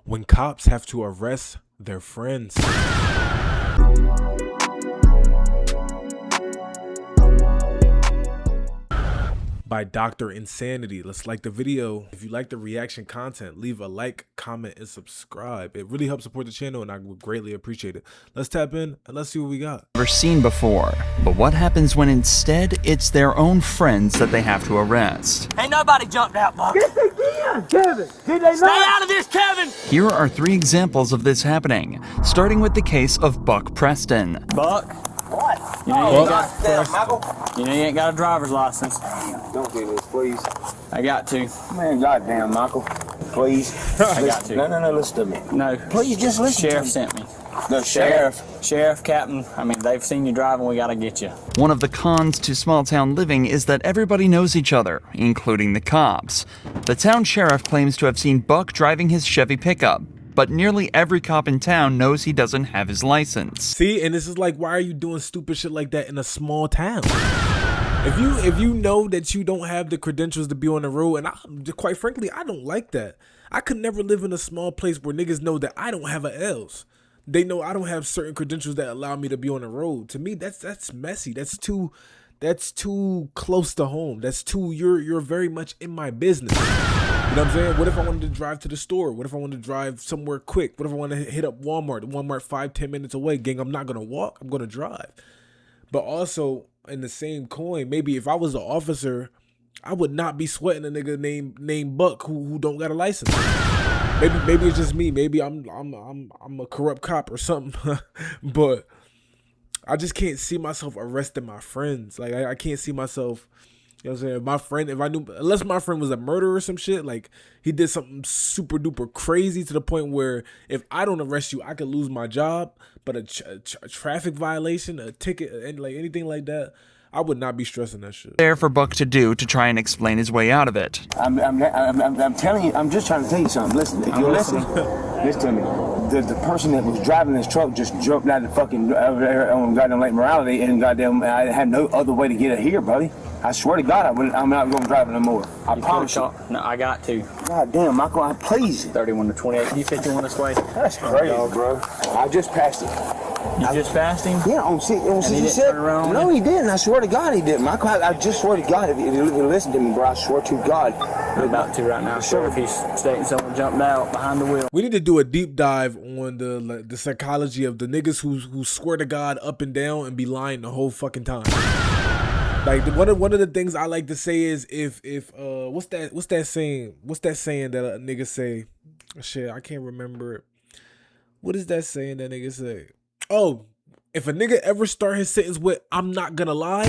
when cops have to arrest their friends. By Dr. Insanity. Let's like the video. If you like the reaction content, leave a like, comment, and subscribe. It really helps support the channel and I would greatly appreciate it. Let's tap in and let's see what we got. Never seen before, but what happens when instead it's their own friends that they have to arrest? Ain't nobody jumped out, Buck. Yes, they did, Kevin. Did they not? Stay out of this, Kevin. Here are 3 examples of this happening, starting with the case of Buck Preston. Buck. What? You know you ain't Goddamn, Michael. You don't got a driver's license. Don't do this, please. I got to. Man, goddamn, Michael. Please. I got to. No, listen to me. No. Please, just listen Sheriff to me. sent me. The sheriff. Sheriff, captain. I mean, they've seen you driving. We got to get you. One of the cons to small-town living is that everybody knows each other, including the cops. The town sheriff claims to have seen Buck driving his Chevy pickup, but nearly every cop in town knows he doesn't have his license. See, and this is like, why are you doing stupid shit like that in a small town? If you know that you don't have the credentials to be on the road, and quite frankly, I don't like that. I could never live in a small place where niggas know that I don't have a L's. They know I don't have certain credentials that allow me to be on the road. To me, that's messy. That's too close to home. That's too, you're very much in my business. You know what I'm saying? What if I wanted to drive to the store? What if I wanted to drive somewhere quick? What if I want to hit up Walmart 5-10 minutes away? Gang, I'm not going to walk. I'm going to drive. But also, in the same coin, maybe if I was an officer, I would not be sweating a nigga named Buck who don't got a license. Maybe it's just me. Maybe I'm a corrupt cop or something. But I just can't see myself arresting my friends. Like, I can't see myself... You know what I'm saying? My friend, unless my friend was a murderer or some shit, like he did something super duper crazy to the point where if I don't arrest you, I could lose my job. But a traffic violation, a ticket, and like anything like that, I would not be stressing that shit. There for Buck to do to try and explain his way out of it. I'm telling you, I'm just trying to tell you something. Listen, if you listen to me. The person that was driving this truck just jumped out of the fucking on goddamn Lake Morality, and goddamn, I had no other way to get it here, buddy. I swear to God, I'm not going to drive it no more. I promise you. No, I got to. God damn, Michael, please. 31 to 28. You 51 this way? That's crazy, bro. I just passed it. You just passed him? Yeah, on 67. No, he didn't. I swear to God, he didn't. Michael, I just swear to God, if you listen to me, bro, I swear to God. I'm about to right now. Sure, if he's stating someone jumped out behind the wheel. We need to do a deep dive on the psychology of the niggas who swear to God up and down and be lying the whole fucking time. Like one of the things I like to say is if what's that saying that a nigga say? Shit, I can't remember it. What is that saying that nigga say? Oh, if a nigga ever start his sentence with "I'm not gonna lie,"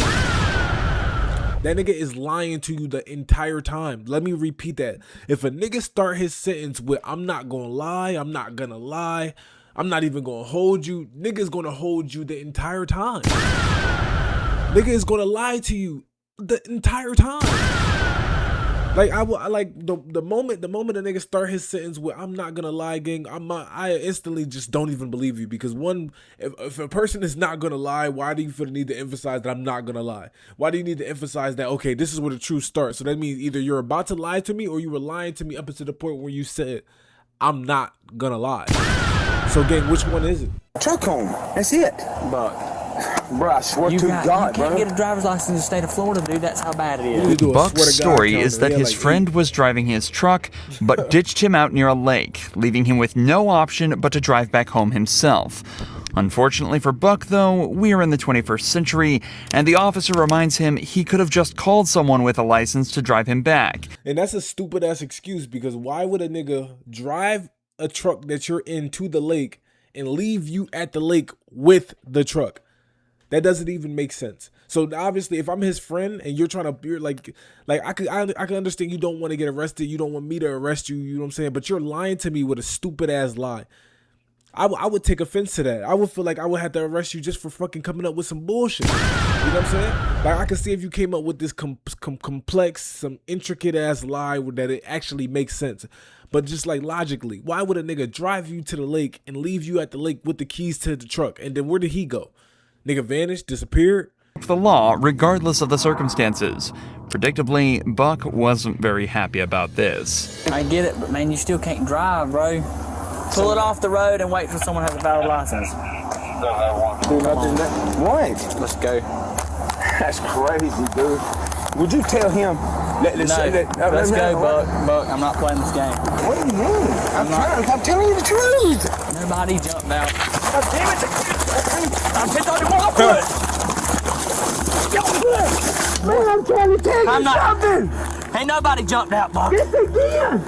that nigga is lying to you the entire time. Let me repeat that. If a nigga start his sentence with "I'm not gonna lie," "I'm not gonna lie," "I'm not even gonna hold you," nigga's gonna hold you the entire time. Nigga is gonna lie to you the entire time. Like I like the moment a nigga start his sentence with "I'm not gonna lie," gang, I instantly just don't even believe you, because one, if a person is not gonna lie, why do you feel the need to emphasize that I'm not gonna lie? Why do you need to emphasize that, okay, this is where the truth starts? So that means either you're about to lie to me or you were lying to me up until the point where you said I'm not gonna lie. So gang, which one is it? Truck home. That's it. Buck. Bro, I swear to God, you can't get a driver's license in the state of Florida, dude. That's how bad it is. Buck's story is that his friend was driving his truck, but ditched him out near a lake, leaving him with no option but to drive back home himself. Unfortunately for Buck, though, we are in the 21st century, and the officer reminds him he could have just called someone with a license to drive him back. And that's a stupid-ass excuse, because why would a nigga drive a truck that you're in to the lake and leave you at the lake with the truck? That doesn't even make sense. So obviously, if I'm his friend and you're like I could understand you don't want to get arrested. You don't want me to arrest you. You know what I'm saying? But you're lying to me with a stupid ass lie. I would take offense to that. I would feel like I would have to arrest you just for fucking coming up with some bullshit. You know what I'm saying? Like, I could see if you came up with this complex, some intricate ass lie that it actually makes sense. But just like logically, why would a nigga drive you to the lake and leave you at the lake with the keys to the truck? And then where did he go? Nigga vanished, disappeared? The law, regardless of the circumstances. Predictably, Buck wasn't very happy about this. I get it, but man, you still can't drive, bro. Pull it off the road and wait till someone has a valid license. What? Let's go. That's crazy, dude. Would you tell him? Let's go, Buck. I'm not playing this game. What do you mean? I'm telling you the truth. Nobody jumped out. God damn it! I'm pissed on your Man, I'm trying to tell you something. Ain't nobody jumped out, Buck. Yes, they did.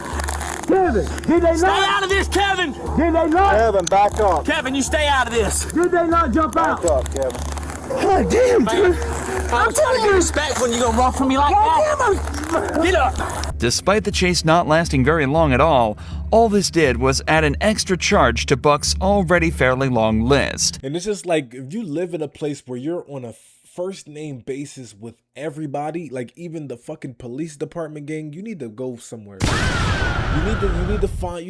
Kevin, did they not? Stay out of this, Kevin! Did they not? Kevin, back up. Kevin, you stay out of this. Did they not jump out? Back up, Kevin. God damn, dude. I'm trying to get respect when you gonna run from me like that. Get up. Despite the chase not lasting very long at all this did was add an extra charge to Buck's already fairly long list. And it's just like, if you live in a place where you're on a first name basis with everybody, like even the fucking police department gang, you need to go somewhere. You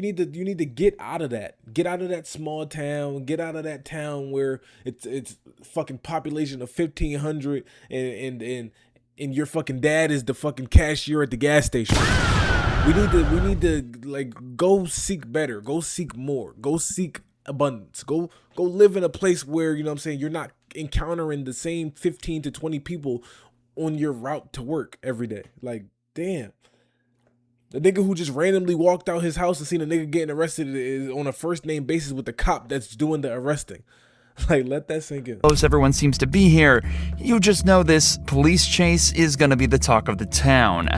need to get out of that. Get out of that small town. Get out of that town where it's fucking population of 1,500 and your fucking dad is the fucking cashier at the gas station. We need to like go seek better. Go seek more. Go seek abundance. Go live in a place where, you know what I'm saying, you're not encountering the same 15 to 20 people on your route to work every day. Like, damn. The nigga who just randomly walked out his house and seen a nigga getting arrested is on a first name basis with the cop that's doing the arresting. Like, let that sink in. Close everyone seems to be here, you just know this police chase is gonna be the talk of the town.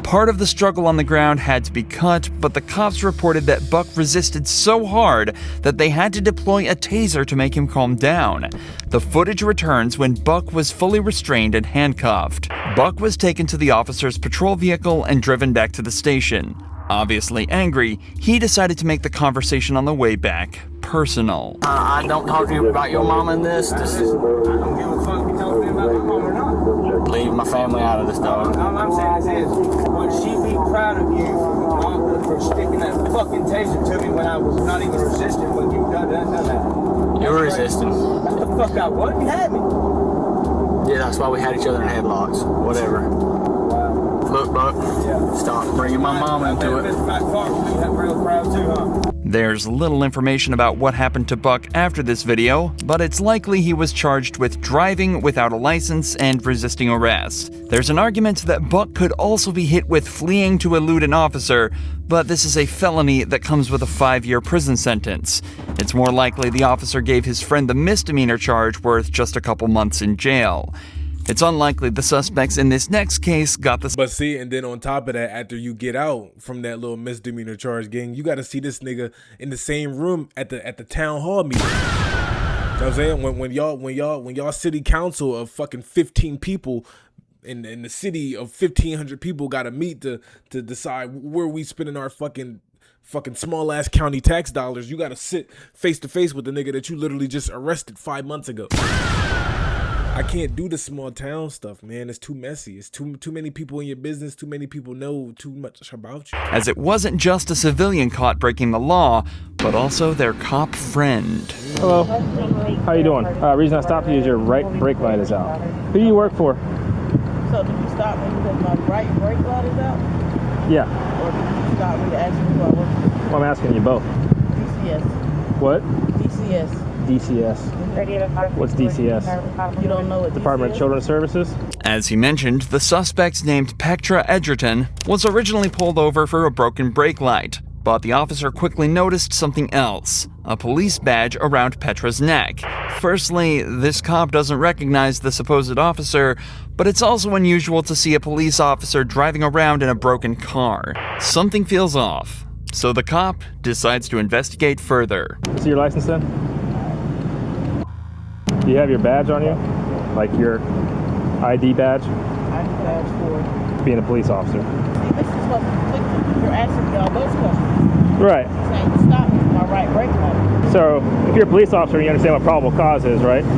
Part of the struggle on the ground had to be cut, but the cops reported that Buck resisted so hard that they had to deploy a taser to make him calm down. The footage returns when Buck was fully restrained and handcuffed. Buck was taken to the officer's patrol vehicle and driven back to the station. Obviously angry, he decided to make the conversation on the way back personal. I don't talk to you about your mom in this. I don't give a fuck if you talk to me about my mom or not. Leave my family out of this, dog. All I'm saying is this. Would she be proud of you for sticking that fucking taser to me when I was not even resisting when you done that? You were resisting. What the fuck I was? You had me. Yeah, that's why we had each other in headlocks. Whatever. Look, Buck. Yeah. Stop bringing my mom into it. There's little information about what happened to Buck after this video, but it's likely he was charged with driving without a license and resisting arrest. There's an argument that Buck could also be hit with fleeing to elude an officer, but this is a felony that comes with a 5-year prison sentence. It's more likely the officer gave his friend the misdemeanor charge worth just a couple months in jail. It's unlikely the suspects in this next case got the... But see, and then on top of that, after you get out from that little misdemeanor charge, gang, you got to see this nigga in the same room at the town hall meeting. You know what I'm saying? When y'all city council of fucking 15 people in the city of 1,500 people got to meet to decide where we spending our fucking small ass county tax dollars, you got to sit face to face with the nigga that you literally just arrested 5 months ago. I can't do the small town stuff, man. It's too messy. It's too many people in your business. Too many people know too much about you. As it wasn't just a civilian caught breaking the law, but also their cop friend. Hello. How you doing? Reason I stopped you is your right brake light is out. Who do you work for? So did you stop me because my right brake light is out? Yeah. Or did you stop me to ask me who I work for? Well, I'm asking you both. DCS. What? DCS. DCS. What's DCS? You don't know what Department of Children's Services? As he mentioned, the suspect named Petra Edgerton was originally pulled over for a broken brake light, but the officer quickly noticed something else, a police badge around Petra's neck. Firstly, this cop doesn't recognize the supposed officer, but it's also unusual to see a police officer driving around in a broken car. Something feels off, so the cop decides to investigate further. See your license then? Do you have your badge on you? Like your ID badge? ID badge for being a police officer. See, this is what's conflicting. You're asking me all those questions. Right. You're saying you stopped me for my right brake light. So, if you're a police officer, you understand what probable cause is, right? So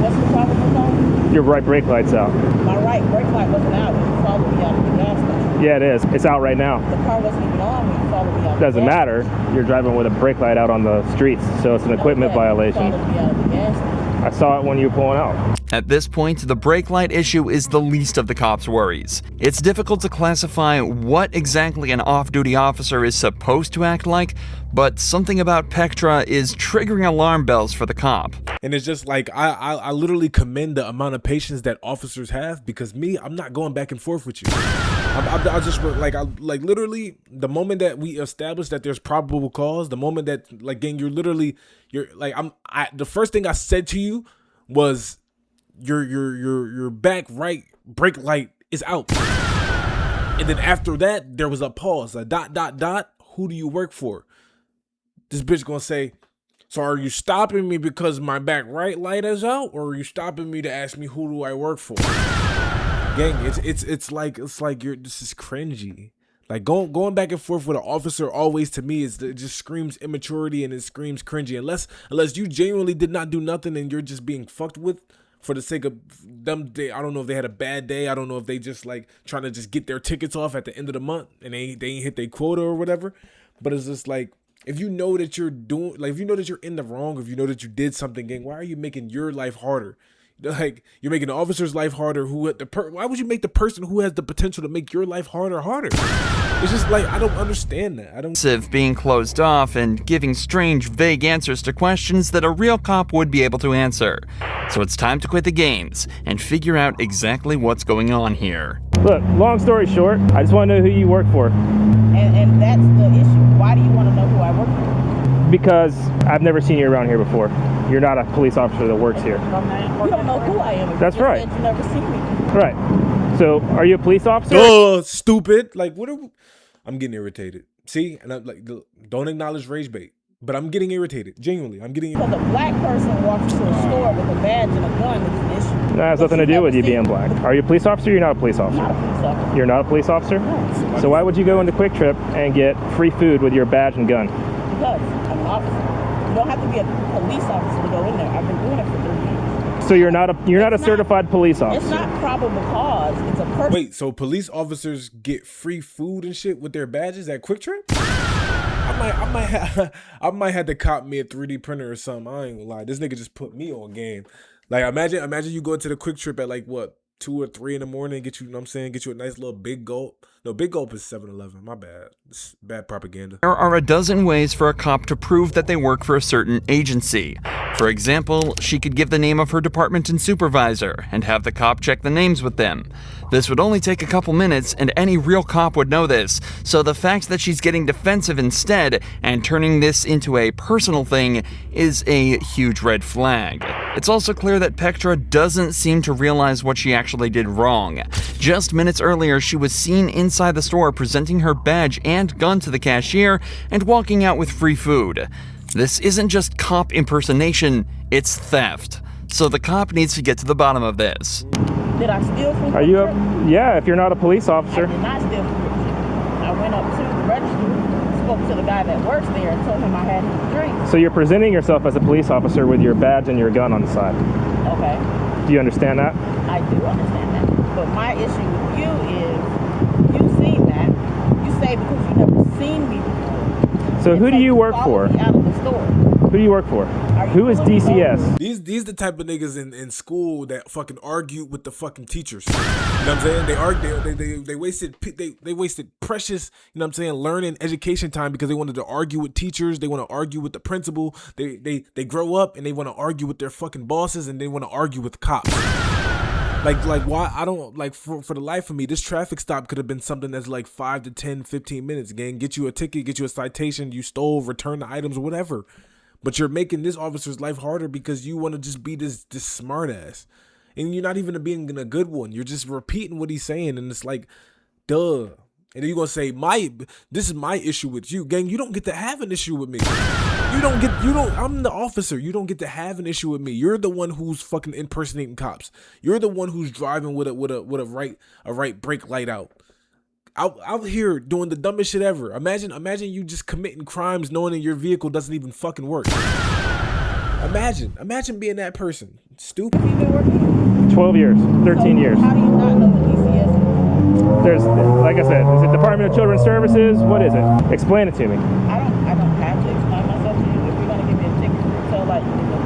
what's the problem with that? Your right brake light's out. My right brake light wasn't out when you followed me out of the gas station. Yeah, it is. It's out right now. The car wasn't even on when you followed me out of the Doesn't gas matter. You're driving with a brake light out on the streets, so it's an equipment station. violation. You followed me out of the gas station. I saw it when you were pulling out. At this point, the brake light issue is the least of the cops' worries. It's difficult to classify what exactly an off-duty officer is supposed to act like, but something about Petra is triggering alarm bells for the cop. And it's just like, I literally commend the amount of patience that officers have, because me, I'm not going back and forth with you. I just like literally the moment that we establish that there's probable cause, the moment that like, gang, you're like, the first thing I said to you was your back right brake light is out. And then after that, there was a pause, a ... Who do you work for? This bitch gonna say, so are you stopping me because my back right light is out, or are you stopping me to ask me who do I work for? Gang, it's like this is cringy. Like going back and forth with an officer always, to me, it just screams immaturity and it screams cringy. Unless you genuinely did not do nothing and you're just being fucked with for the sake of them. I don't know if they had a bad day. I don't know if they just like trying to just get their tickets off at the end of the month and they ain't hit their quota or whatever. But it's just like, if you know that you're doing, like, if you know that you're in the wrong, if you know that you did something, gang, why are you making your life harder? Like, you're making the officer's life harder. Why would you make the person who has the potential to make your life harder? It's just like, I don't understand that. Being closed off and giving strange, vague answers to questions that a real cop would be able to answer. So it's time to quit the games and figure out exactly what's going on here. Look, long story short, I just want to know who you work for. And that's the issue. Why do you want to know who I work for? Because I've never seen you around here before. You're not a police officer that works here. You don't know who I am. That's right. You never seen me. Right. So, are you a police officer? Duh, stupid. Like, I'm getting irritated. See? And I'm like, don't acknowledge rage bait. But I'm getting irritated. Genuinely, I'm getting irritated. Because a black person walks into a store with a badge and a gun, it's an issue. That has nothing to do with you being black. Are you a police officer or you're not a police officer? Not a police officer. You're not a police officer? No. So why would you go into Quick Trip and get free food with your badge and gun? Because I'm an officer. You don't have to be a police officer to go in there. I've been doing it for 3 years. So you're not a certified police officer. It's not probable cause. It's a person. Wait, so police officers get free food and shit with their badges at Quick Trip? I might have to cop me a 3D printer or something. I ain't gonna lie. This nigga just put me on game. Like, imagine you go into the Quick Trip at like what, 2 or 3 in the morning, get you know what I'm saying, get you a nice little Big Gulp. No, Big Gulp is 7-Eleven. My bad. It's bad propaganda. There are a dozen ways for a cop to prove that they work for a certain agency. For example, she could give the name of her department and supervisor and have the cop check the names with them. This would only take a couple minutes, and any real cop would know this, so the fact that she's getting defensive instead and turning this into a personal thing is a huge red flag. It's also clear that Petra doesn't seem to realize what she actually did wrong. Just minutes earlier, she was seen inside the store presenting her badge and gun to the cashier and walking out with free food. This isn't just cop impersonation, it's theft. So the cop needs to get to the bottom of this. Did I steal from Are you yeah, if you're not a police officer. I did not steal from Quick Trip. I went up to the register, spoke to the guy that works there and told him I had his drink. So you're presenting yourself as a police officer with your badge and your gun on the side. Okay. Do you understand that? I do understand that. But my issue with you is, you've seen that. You say because you've never seen me before. So who do you work for? Me out of the store. Who do you work for? Who is DCS? These the type of niggas in school that fucking argue with the fucking teachers. You know what I'm saying? They argue. They wasted precious, you know what I'm saying, learning education time because they wanted to argue with teachers. They want to argue with the principal. They grow up and they want to argue with their fucking bosses and they want to argue with cops. Like why? I don't like for the life of me, this traffic stop could have been something that's like 5 to 10, 15 minutes, gang. Get you a ticket, get you a citation, you stole, return the items, whatever. But you're making this officer's life harder because you want to just be this smart ass. And you're not even being a good one. You're just repeating what he's saying. And it's like, duh. And then you're going to say, this is my issue with you. Gang, you don't get to have an issue with me. I'm the officer. You don't get to have an issue with me. You're the one who's fucking impersonating cops. You're the one who's driving with a right brake light out. Out here doing the dumbest shit ever. Imagine you just committing crimes knowing that your vehicle doesn't even fucking work. Imagine being that person. Stupid. You've been working? 12 years, 13 years. How do you not know what DCS is? There's, like I said, is it Department of Children's Services? What is it? Explain it to me. I don't have to explain myself to you. If you're gonna give me a ticket, tell like you give me a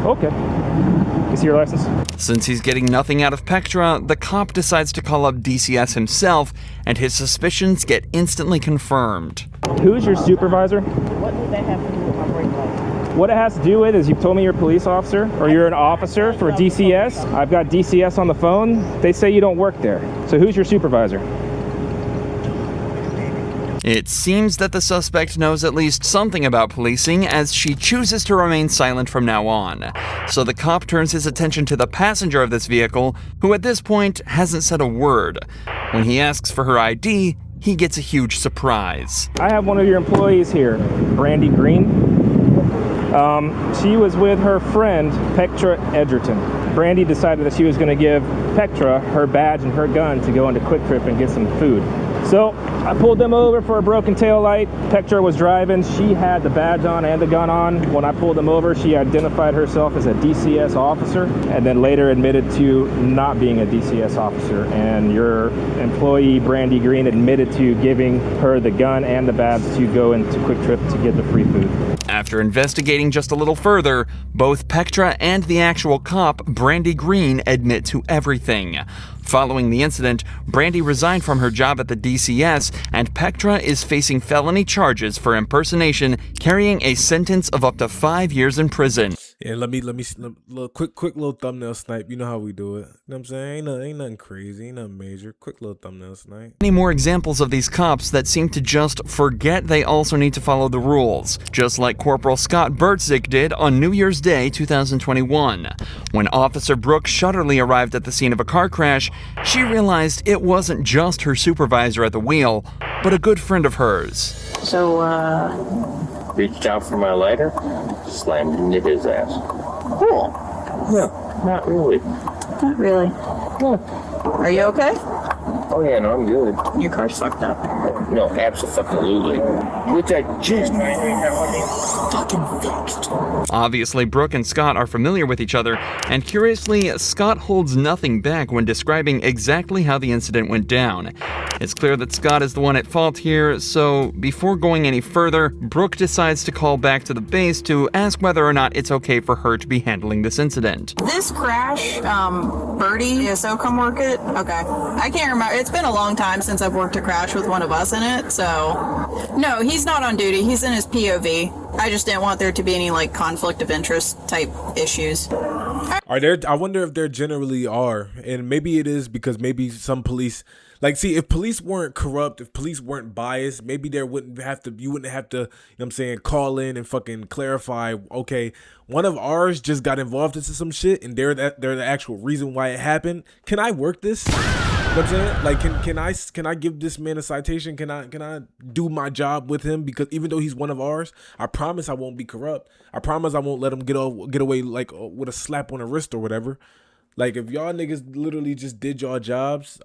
ticket. Okay. You see your license? Since he's getting nothing out of Petra, the cop decides to call up DCS himself, and his suspicions get instantly confirmed. Who's your supervisor? What do they have to do with my brake light? What it has to do with is you've told me you're a police officer, or you're an officer for DCS. I've got DCS on the phone. They say you don't work there. So who's your supervisor? It seems that the suspect knows at least something about policing, as she chooses to remain silent from now on. So the cop turns his attention to the passenger of this vehicle, who at this point hasn't said a word. When he asks for her ID, he gets a huge surprise. I have one of your employees here, Brandy Green. She was with her friend, Petra Edgerton. Brandy decided that she was going to give Petra her badge and her gun to go into Quick Trip and get some food. So I pulled them over for a broken tail light. Petra was driving. She had the badge on and the gun on. When I pulled them over, she identified herself as a DCS officer and then later admitted to not being a DCS officer. And your employee, Brandy Green, admitted to giving her the gun and the badge to go into Quick Trip to get the free food. After investigating just a little further, both Petra and the actual cop, Brandy Green, admit to everything. Following the incident, Brandy resigned from her job at the DCS, and Petra is facing felony charges for impersonation, carrying a sentence of up to 5 years in prison. Yeah, let me quick little thumbnail snipe. You know how we do it. You know what I'm saying? Ain't nothing crazy, ain't nothing major. Quick little thumbnail snipe. Many more examples of these cops that seem to just forget they also need to follow the rules, just like Corporal Scott Bertzik did on New Year's Day 2021. When Officer Brooke Shutterly arrived at the scene of a car crash, she realized it wasn't just her supervisor at the wheel, but a good friend of hers. So, reached out for my lighter, slammed into his ass. Cool. No, not really. Not really. No. Are you okay? Oh yeah, no, I'm good. Your car's fucked up. No, absolutely. Which I just fucking fixed. Obviously, Brooke and Scott are familiar with each other, and curiously, Scott holds nothing back when describing exactly how the incident went down. It's clear that Scott is the one at fault here, so before going any further, Brooke decides to call back to the base to ask whether or not it's okay for her to be handling this incident. This crash, Birdie, so come work it? Okay. I can't remember. It's been a long time since I've worked a crash with one of us in it, so... No, he's not on duty. He's in his POV. I just didn't want there to be any, like, conflict of interest type issues. Are there? I wonder if there generally are, and maybe it is because maybe some police, like, see, if police weren't corrupt, if police weren't biased, maybe you wouldn't have to, you know what I'm saying, call in and fucking clarify, okay, one of ours just got involved into some shit and they're the actual reason why it happened. Can I work this? You know what I'm saying? Like, can I give this man a citation? Can I do my job with him? Because even though he's one of ours, I promise I won't be corrupt. I promise I won't let him get away like with a slap on the wrist or whatever. Like, if y'all niggas literally just did y'all jobs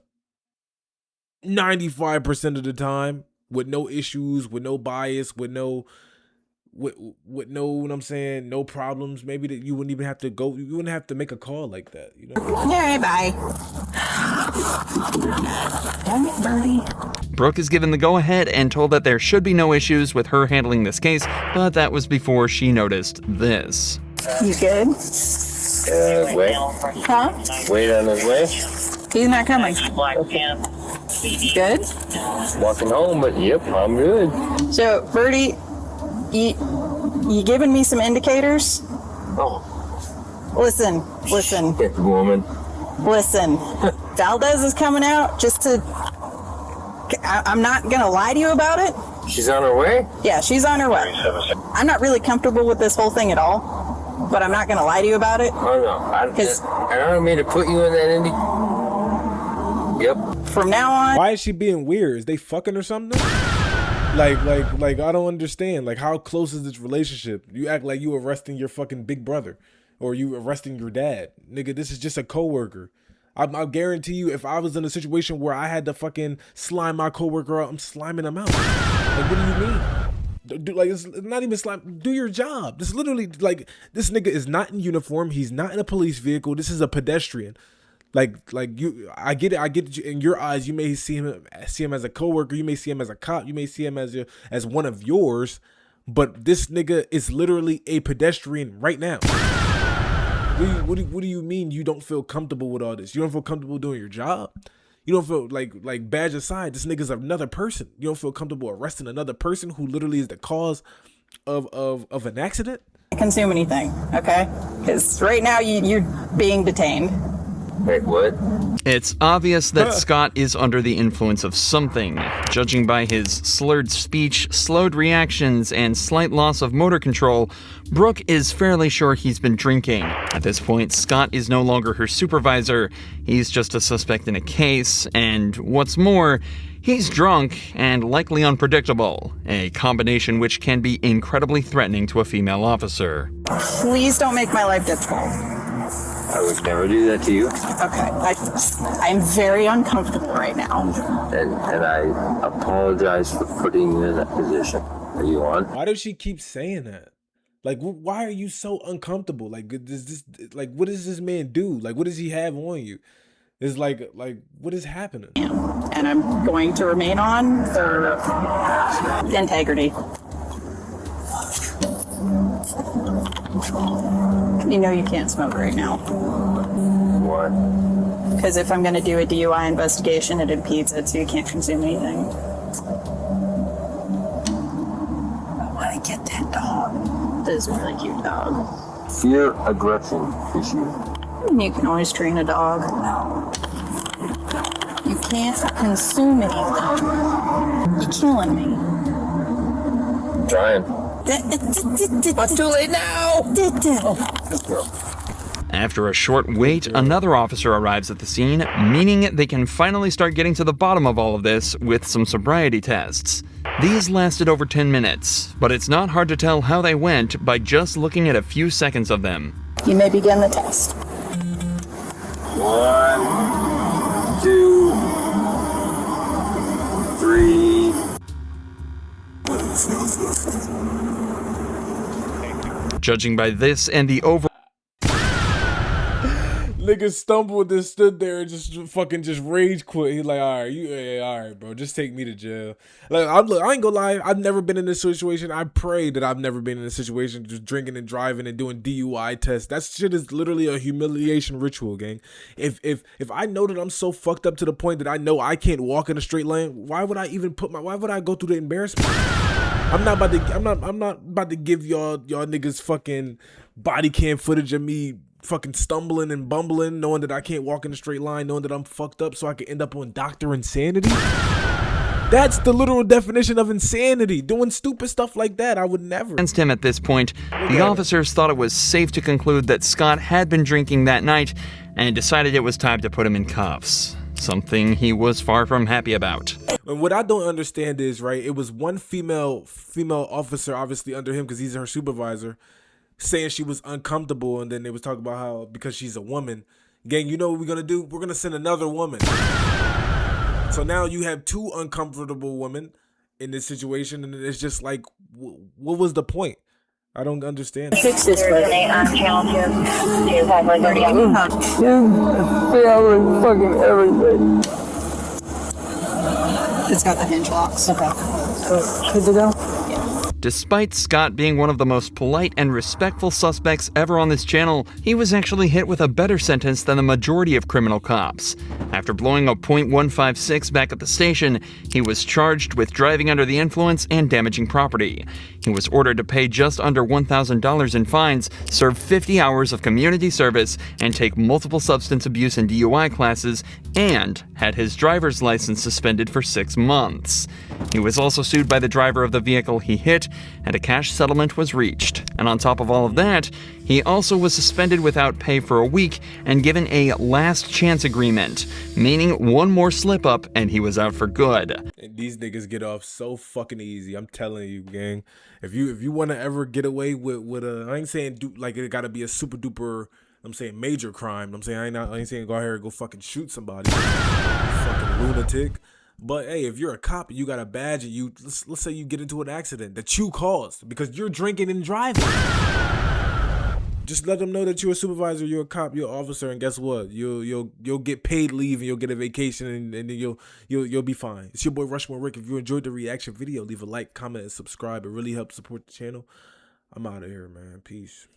95% of the time with no issues, with no bias, with no what I'm saying, no problems, maybe that you wouldn't even have to go, you wouldn't have to make a call like that, you know? All right, bye. Damn it, Birdie. Brooke is given the go-ahead and told that there should be no issues with her handling this case, but that was before she noticed this. You good? Wait. Huh? Wait on his way. He's not coming. Good? Walking home, but yep, I'm good. So, Birdie, you giving me some indicators? Oh. Listen. Get the woman. Listen. Valdez is coming out just to... I'm not going to lie to you about it. She's on her way? Yeah, she's on her way. I'm not really comfortable with this whole thing at all, but I'm not going to lie to you about it. Oh, no. I don't mean to put you in that Indy. Yep. From now on... Why is she being weird? Is they fucking or something? Like, I don't understand. Like, how close is this relationship? You act like you arresting your fucking big brother or you arresting your dad. Nigga, this is just a coworker. I guarantee you, if I was in a situation where I had to fucking slime my coworker out, I'm sliming him out. Like, what do you mean? Like, it's not even slime. Do your job. This literally, like, this nigga is not in uniform. He's not in a police vehicle. This is a pedestrian. Like you, I get it. In your eyes, you may see him as a coworker. You may see him as a cop. You may see him as one of yours. But this nigga is literally a pedestrian right now. What do you mean you don't feel comfortable with all this? You don't feel comfortable doing your job? You don't feel like badge aside, this nigga's another person. You don't feel comfortable arresting another person who literally is the cause of an accident? Consume anything, okay? Because right now you're being detained. Wait, what? It's obvious that Scott is under the influence of something. Judging by his slurred speech, slowed reactions, and slight loss of motor control, Brooke is fairly sure he's been drinking. At this point, Scott is no longer her supervisor. He's just a suspect in a case, and what's more, he's drunk and likely unpredictable, a combination which can be incredibly threatening to a female officer. Please don't make my life difficult. I would never do that to you. Okay, I'm very uncomfortable right now. And I apologize for putting you in that position. Are you on? Why does she keep saying that? Like, why are you so uncomfortable? Like, what does this man do? Like, what does he have on you? It's like, what is happening? And I'm going to remain on for integrity. You know you can't smoke right now. Why? Because if I'm going to do a DUI investigation, it impedes it, so you can't consume anything. I want to get that dog. This is a really cute dog. Fear aggression issue. You can always train a dog. You can't consume anything. You're killing me. I'm trying. But too late now. After a short wait, another officer arrives at the scene, meaning they can finally start getting to the bottom of all of this with some sobriety tests. These lasted over 10 minutes, but it's not hard to tell how they went by just looking at a few seconds of them. You may begin the test. 1, 2, 3. Judging by this and the over... Nigga stumbled and stood there and just rage quit. He like, all right, bro, just take me to jail. Like, I ain't gonna lie, I've never been in this situation. I pray that I've never been in a situation just drinking and driving and doing DUI tests. That shit is literally a humiliation ritual, gang. If I know that I'm so fucked up to the point that I know I can't walk in a straight lane, why would I go through the embarrassment? I'm not about to give y'all niggas fucking body cam footage of me fucking stumbling and bumbling, knowing that I can't walk in a straight line, knowing that I'm fucked up so I could end up on Dr. Insanity. That's the literal definition of insanity. Doing stupid stuff like that, I would never. Against him at this point, the officers thought it was safe to conclude that Scott had been drinking that night and decided it was time to put him in cuffs. Something he was far from happy about. And what I don't understand is, right, it was one female officer obviously under him because he's her supervisor, saying she was uncomfortable, and then they was talking about how because she's a woman. Gang, you know what we're gonna do? We're gonna send another woman. So now you have two uncomfortable women in this situation, and it's just like, what was the point? I don't understand. Fix this, buddy. Fucking everything. It's got the hinge locks. Okay. Good to go? Despite Scott being one of the most polite and respectful suspects ever on this channel, he was actually hit with a better sentence than the majority of criminal cops. After blowing a .156 back at the station, he was charged with driving under the influence and damaging property. He was ordered to pay just under $1,000 in fines, serve 50 hours of community service, and take multiple substance abuse and DUI classes, and had his driver's license suspended for 6 months. He was also sued by the driver of the vehicle he hit, and a cash settlement was reached. And on top of all of that, he also was suspended without pay for a week and given a last chance agreement, meaning one more slip up and he was out for good. And these niggas get off so fucking easy. I'm telling you, gang. If you want to ever get away with a, I ain't saying like it got to be a super duper, I'm saying major crime. I'm saying I ain't saying go out here and go fucking shoot somebody, fucking lunatic. But hey, if you're a cop and you got a badge and you let's say you get into an accident that you caused because you're drinking and driving, just let them know that you're a supervisor, you're a cop, you're an officer, and guess what? You'll get paid leave and you'll get a vacation and then you'll be fine. It's your boy RushMoreRick. If you enjoyed the reaction video, leave a like, comment, and subscribe. It really helps support the channel. I'm out of here, man. Peace.